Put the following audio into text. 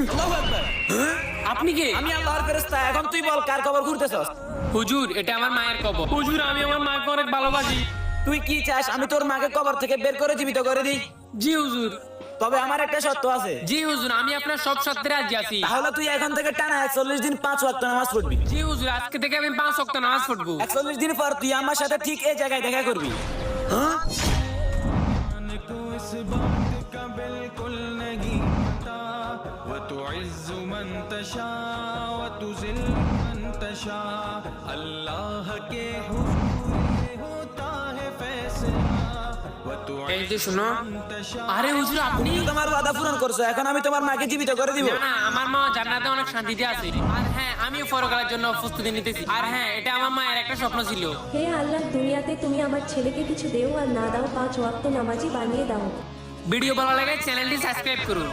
আল্লাহু আকবার। আপনি কে? আমি আল্লাহর ফেরেশতা। এখন তুই বল কার কবর ঘুরতেছস? হুজুর, এটা আমার মায়ের কবর। হুজুর, আমি আমার মাকে অনেক ভালোবাসি। তুই কি চাস আমি তোর মাকে কবর থেকে বের করে জীবিত করে দিই? জি হুজুর। তবে আমার একটা শর্ত আছে। জি হুজুর, আমি আপনার সব শর্তে রাজি আছি। তাহলে তুই এখন থেকে টানা 41 দিন 5 ওয়াক্ত নামাজ পড়বি। জি হুজুর, আজকে থেকে আমি 5 ওয়াক্ত নামাজ পড়বো। 41 দিন পর তুই আমার সাথে ঠিক এই জায়গায় দেখা করবি। হ্যাঁ? को इस बात का बिल्कुल नहीं पता व तुइज़्ज़ मन तशा व तुज़िल मन तशा अल्लाह के हुज़ूर में होता है फैसला व এই যে तुइज़्ज़ শুনো। मन तशा। আরে হুজুর, আপনি? তুমি তোমার ওয়াদা পূরণ করছো, এখন আমি তোমার মাকে জীবিত করে দিব। না না, আমার মা জান্নাতে অনেক শান্তিতে আছে। আর হ্যাঁ, আমিও পরকালের জন্য প্রস্তুতি নিতেছি। আর হ্যাঁ, এটা আমার মায়ের একটা স্বপ্ন ছিল। হে আল্লাহ, দুনিয়াতে তুমি আমার ছেলেকে কিছু দেও আর না দাও, 5 ওয়াক্ত নামাজি বানিয়ে দাও। ভিডিও ভালো লাগে চ্যানেলটি সাবস্ক্রাইব করুন।